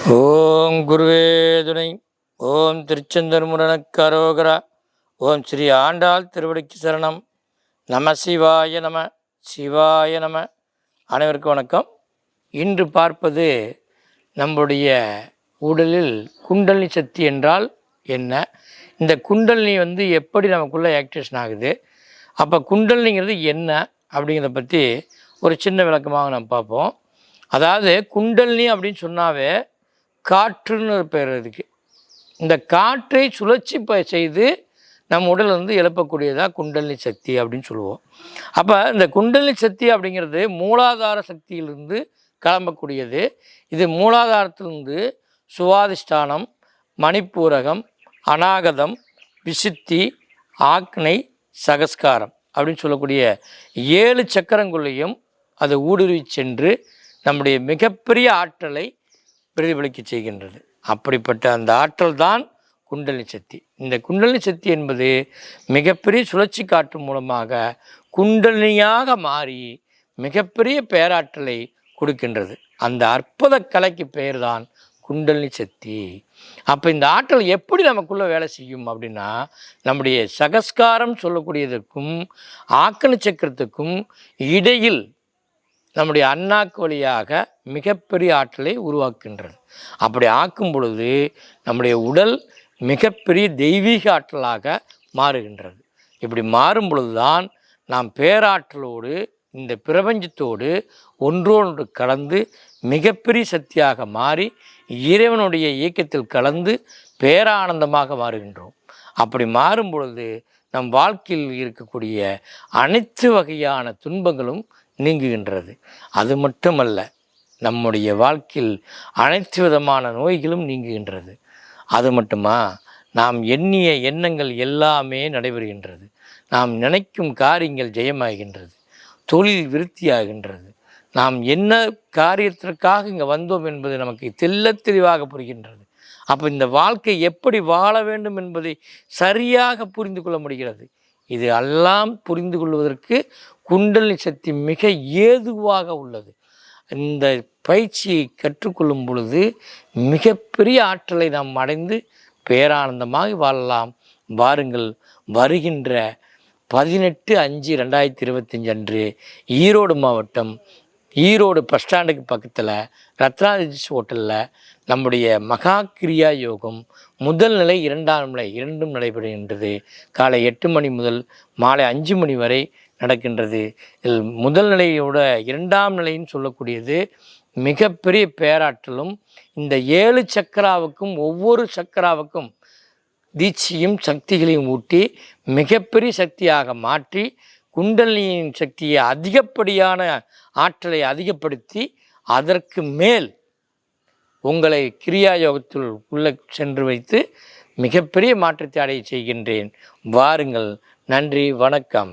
ஓம் குருவே துணை. ஓம் திருச்செந்தூர் முருகனுக்கு அரோகரா. ஓம் ஸ்ரீ ஆண்டாள் திருவடிக்கு சரணம். நம சிவாய நம. சிவாய நம. அனைவருக்கும் வணக்கம். இன்று பார்ப்பது நம்முடைய உடலில் குண்டலினி சக்தி என்றால் என்ன, இந்த குண்டலினி எப்படி நமக்குள்ளே ஆக்டிவேஷன் ஆகுது, அப்போ குண்டலினிங்கிறது என்ன அப்படிங்கிறத பற்றி ஒரு சின்ன விளக்கமாக நம்ம பார்ப்போம். அதாவது குண்டலினி அப்படின்னு சொன்னாவே காற்றுன்னு ஒரு பேர் இதுக்கு. இந்த காற்றை சுழற்சி செய்து நம்ம உடல் எழுப்பக்கூடியதாக குண்டலினி சக்தி அப்படின்னு சொல்லுவோம். அப்போ இந்த குண்டலினி சக்தி அப்படிங்கிறது மூலாதார சக்தியிலிருந்து கிளம்பக்கூடியது. இது மூலாதாரத்திலிருந்து சுவாதிஷ்டானம், மணிப்பூரகம், அநாகதம், விசுத்தி, ஆக்னை, சகஸ்காரம் அப்படின்னு சொல்லக்கூடிய 7 சக்கரங்களையும் அது ஊடுருவி சென்று நம்முடைய மிகப்பெரிய ஆற்றலை பிரதிபலிக்க செய்கின்றது. அப்படிப்பட்ட அந்த ஆற்றல் தான் குண்டலினி சக்தி. இந்த குண்டலினி சக்தி என்பது மிகப்பெரிய சுழற்சி காற்று மூலமாக குண்டலினியாக மாறி மிகப்பெரிய பேராற்றலை கொடுக்கின்றது. அந்த அற்புத கலைக்கு பெயர் தான் குண்டலினி சக்தி. அப்போ இந்த ஆற்றல் எப்படி நமக்குள்ளே வேலை செய்யும் அப்படின்னா, நம்முடைய சகஸ்காரம் சொல்லக்கூடியதற்கும் ஆக்கண சக்கரத்துக்கும் இடையில் நம்முடைய அண்ணாக்கு வழியாக மிகப்பெரிய ஆற்றலை உருவாக்குகின்றது. அப்படி ஆக்கும் பொழுது நம்முடைய உடல் மிகப்பெரிய தெய்வீக ஆற்றலாக மாறுகின்றது. இப்படி மாறும் பொழுதுதான் நாம் பேராற்றலோடு இந்த பிரபஞ்சத்தோடு ஒன்றோடு கலந்து மிகப்பெரிய சக்தியாக மாறி இறைவனுடைய இயக்கத்தில் கலந்து பேரானந்தமாக மாறுகின்றோம். அப்படி மாறும் பொழுது நம் வாழ்க்கையில் இருக்கக்கூடிய அனைத்து வகையான துன்பங்களும் நீங்குகின்றது. அது மட்டுமல்ல, நம்முடைய வாழ்க்கையில் அனைத்து விதமான நோய்களும் நீங்குகின்றது. அது மட்டுமா, நாம் எண்ணிய எண்ணங்கள் எல்லாமே நடைபெறுகின்றது. நாம் நினைக்கும் காரியங்கள் ஜெயமாகின்றது. தொழில் விருத்தியாகின்றது. நாம் என்ன காரியத்திற்காக இங்கே வந்தோம் என்பது நமக்கு தெள்ளத் தெளிவாக புரிகின்றது. அப்போ இந்த வாழ்க்கை எப்படி வாழ வேண்டும் என்பதை சரியாக புரிந்து கொள்ள முடிகிறது. இது எல்லாம் புரிந்து கொள்வதற்கு குண்டலினி சக்தி மிக ஏதுவாக உள்ளது. இந்த பயிற்சியை கற்றுக்கொள்ளும் பொழுது மிகப்பெரிய ஆற்றலை நாம் அடைந்து பேரானந்தமாக வாழலாம். வாருங்கள், வருகின்ற 18/5/2025 அன்று ஈரோடு மாவட்டம், ஈரோடு பஸ் ஸ்டாண்டுக்கு பக்கத்தில் ரத்னாதிஜி ஹோட்டலில் நம்முடைய மகா கிரியா யோகம் முதல் நிலை, 2ஆம் நிலை இரண்டும் நடைபெறுகின்றது. காலை 8 மணி முதல் மாலை 5 மணி வரை நடக்கின்றது. இதில் முதல் நிலையோட 2ஆம் நிலைன்னு சொல்லக்கூடியது மிகப்பெரிய பேராற்றலும் இந்த 7 சக்கராவுக்கும் ஒவ்வொரு சக்கராவுக்கும் தீட்சியும் சக்திகளையும் ஊட்டி மிகப்பெரிய சக்தியாக மாற்றி குண்டலினியின் சக்தியை அதிகப்படியான ஆற்றலை அதிகப்படுத்தி அதற்கு மேல் உங்களை கிரியா யோகத்தில் உள்ள சென்று வைத்து மிகப்பெரிய மாற்றத்தை அடைய செய்கின்றேன். வாருங்கள். நன்றி, வணக்கம்.